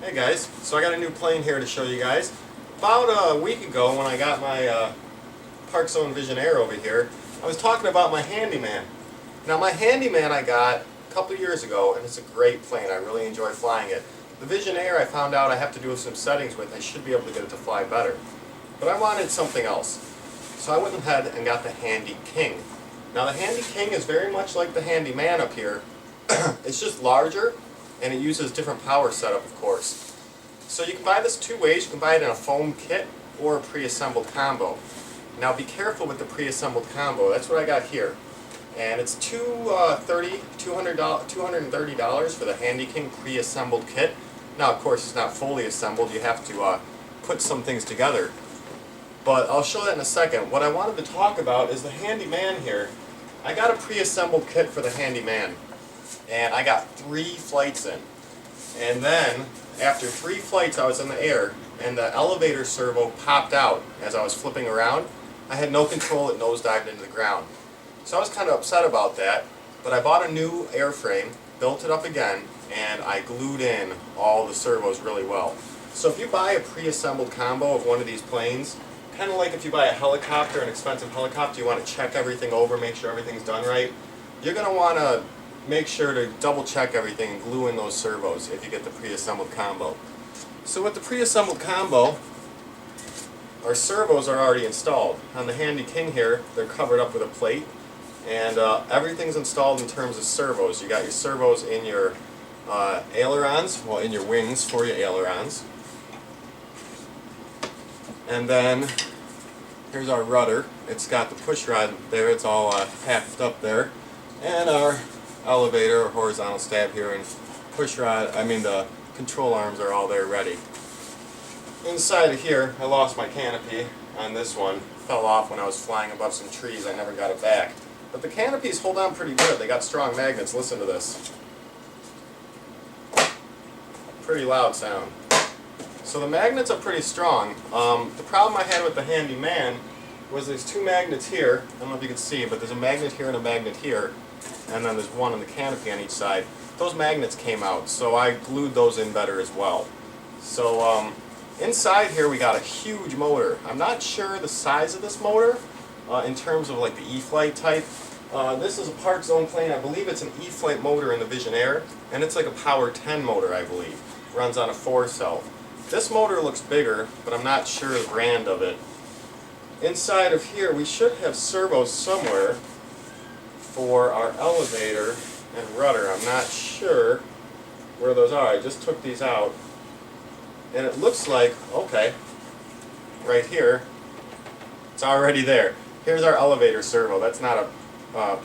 Hey guys, so I got a new plane here to show you guys. About a week ago when I got my Park Zone Visionnaire over here, I was talking about my Handyman. Now my Handyman I got a couple years ago and it's a great plane. I really enjoy flying it. The Visionnaire I found out I have to do some settings with. I should be able to get it to fly better. But I wanted something else. So I went ahead and got the Handy King. Now the Handy King is very much like the Handyman up here. It's just larger and it uses different power setup, of course. So you can buy this two ways. You can buy it in a foam kit or a pre-assembled combo. Now be careful with the pre-assembled combo. That's what I got here. And it's $230 for the Handy King pre-assembled kit. Now of course it's not fully assembled. You have to put some things together. But I'll show that in a second. What I wanted to talk about is the Handyman here. I got a pre-assembled kit for the Handyman. And I got 3 flights in. And then, after 3 flights I was in the air, and the elevator servo popped out as I was flipping around. I had no control, it nosedived into the ground. So I was kind of upset about that, but I bought a new airframe, built it up again, and I glued in all the servos really well. So if you buy a pre-assembled combo of one of these planes, kind of like if you buy a helicopter, an expensive helicopter, you want to check everything over, make sure everything's done right, you're going to want to make sure to double check everything and glue in those servos if you get the pre-assembled combo. So with the pre-assembled combo, our servos are already installed. On the Handy King here, they're covered up with a plate, and everything's installed in terms of servos. You got your servos in your ailerons, well, in your wings for your ailerons. And then here's our rudder. It's got the push rod there, it's all halved up there. And our elevator or horizontal stab here, and push rod, the control arms are all there ready. Inside of here, I lost my canopy on this one. Fell off when I was flying above some trees. I never got it back. But the canopies hold on pretty good. They got strong magnets. Listen to this. Pretty loud sound. So the magnets are pretty strong. The problem I had with the Handyman was there's 2 magnets here. I don't know if you can see, but there's a magnet here and a magnet here. And then there's one on the canopy on each side. Those magnets came out, so I glued those in better as well. So inside here we got a huge motor. I'm not sure the size of this motor in terms of like the E-Flight type. This is a Park Zone plane. I believe it's an E-Flight motor in the Visionnaire, and it's like a Power 10 motor, I believe. Runs on a 4-cell. This motor looks bigger, but I'm not sure the brand of it. Inside of here we should have servos somewhere for our elevator and rudder. I'm not sure where those are. I just took these out, and it looks like, okay, right here, it's already there. Here's our elevator servo. That's not a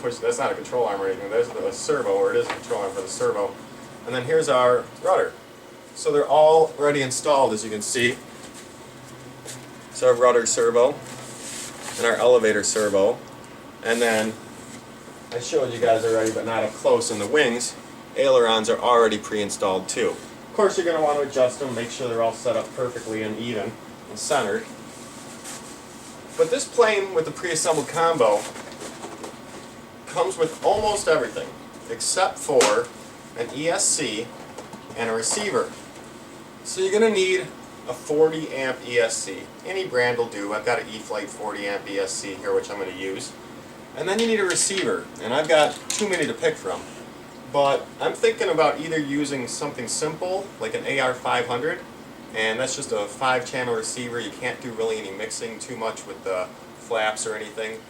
that's not a control arm or anything. There's a servo, or it is a control arm for the servo. And then here's our rudder. So they're all already installed, as you can see. It's our rudder servo and our elevator servo, and then I showed you guys already, but not up close, in the wings, ailerons are already pre-installed too. Of course, you're going to want to adjust them, make sure they're all set up perfectly and even and centered. But this plane with the pre-assembled combo comes with almost everything, except for an ESC and a receiver. So you're going to need a 40 amp ESC. Any brand will do. I've got an E-Flight 40 amp ESC here, which I'm going to use. And then you need a receiver, and I've got too many to pick from. But I'm thinking about either using something simple, like an AR500, and that's just a 5-channel receiver. You can't do really any mixing too much with the flaps or anything,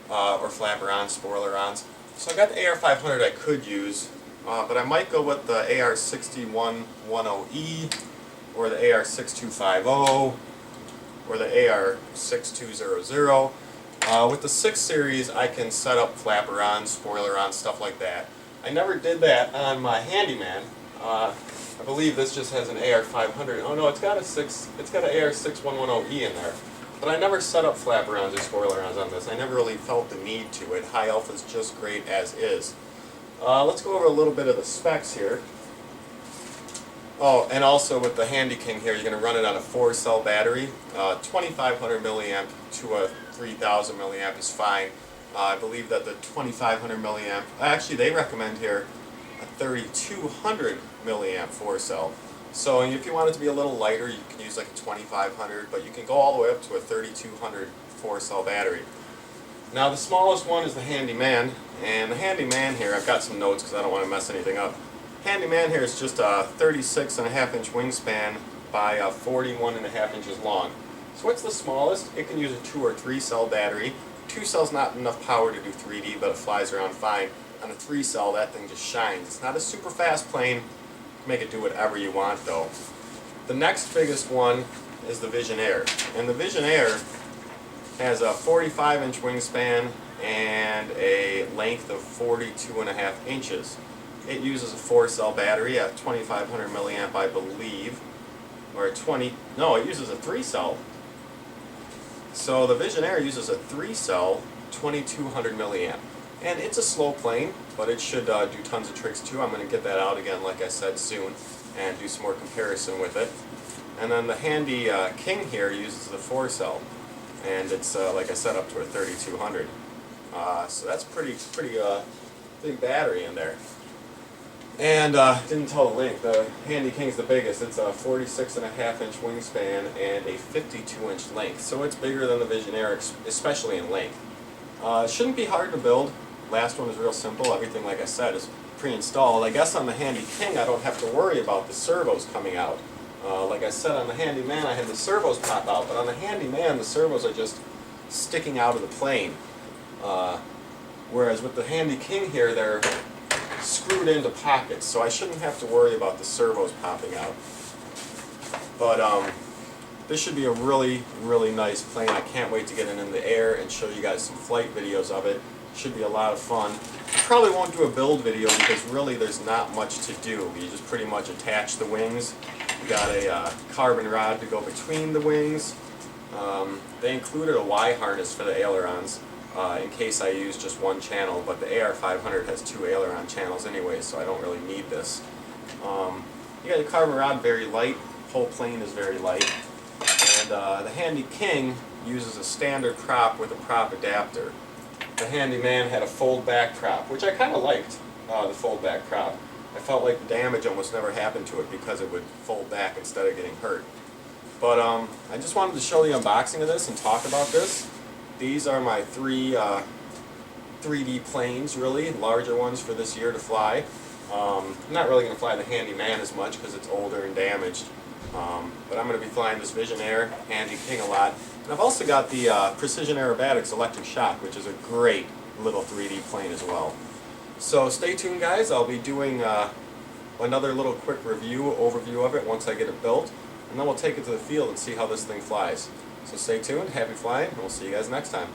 or flapper-ons, spoiler-ons. So I got the AR500 I could use, but I might go with the AR6110E, or the AR6250, or the AR6200. With the 6 series, I can set up flapper-ons, spoiler-ons, stuff like that. I never did that on my Handyman. I believe this just has an AR500. Oh no, it's got an AR6110E in there. But I never set up flapper-ons or spoiler-ons on this. I never really felt the need to. High alpha is just great as is. Let's go over a little bit of the specs here. Oh, and also with the Handy King here, you're going to run it on a 4-cell battery. 2500 milliamp to a 3000 milliamp is fine. I believe that the 2500 milliamp, actually they recommend here a 3200 milliamp 4-cell. So if you want it to be a little lighter, you can use like a 2500, but you can go all the way up to a 3200 4-cell battery. Now the smallest one is the Handyman, and the Handyman here, I've got some notes because I don't want to mess anything up. Handyman here is just a 36.5-inch wingspan by 41.5 inches long. So what's the smallest? It can use a 2 or 3-cell battery. 2 cells not enough power to do 3D, but it flies around fine. On a 3-cell, that thing just shines. It's not a super fast plane. Make it do whatever you want though. The next biggest one is the Visionnaire, and the Visionnaire has a 45-inch wingspan and a length of 42.5 inches. It uses a 4-cell battery at 2500 milliamp, I believe, or it uses a 3-cell. So the Visionnaire uses a 3-cell 2200 milliamp. And it's a slow plane, but it should do tons of tricks too. I'm going to get that out again, like I said, soon, and do some more comparison with it. And then the Handy King here uses the 4-cell, and it's, like I said, up to a 3200. So that's pretty big battery in there. And didn't tell the length. The Handy King's the biggest. It's a 46.5-inch wingspan and a 52-inch length. So it's bigger than the Visionnaire, especially in length. It shouldn't be hard to build. Last one is real simple. Everything, like I said, is pre-installed. I guess on the Handy King I don't have to worry about the servos coming out. Like I said, on the Handyman I had the servos pop out, but on the Handyman the servos are just sticking out of the plane. Whereas with the Handy King here, they're screwed into pockets, so I shouldn't have to worry about the servos popping out. But this should be a really nice plane. I can't wait to get it in the air and show you guys some flight videos of it. Should be a lot of fun. I probably won't do a build video because really there's not much to do. You just pretty much attach the wings. You got a carbon rod to go between the wings. They included a Y harness for the ailerons in case I use just one channel, but the AR500 has 2 aileron channels anyway, so I don't really need this. You got the carbon rod, very light. The whole plane is very light. And the Handy King uses a standard prop with a prop adapter. The Handyman had a fold-back prop, which I kind of liked, the fold-back prop. I felt like the damage almost never happened to it because it would fold back instead of getting hurt. But I just wanted to show the unboxing of this and talk about this. These are my 3D planes, really, larger ones for this year to fly. I'm not really going to fly the Handyman as much because it's older and damaged. But I'm going to be flying this Visionnaire Handy King a lot. And I've also got the Precision Aerobatics Electric Shock, which is a great little 3D plane as well. So stay tuned, guys. I'll be doing another little quick overview of it once I get it built. And then we'll take it to the field and see how this thing flies. So stay tuned, happy flying, and we'll see you guys next time.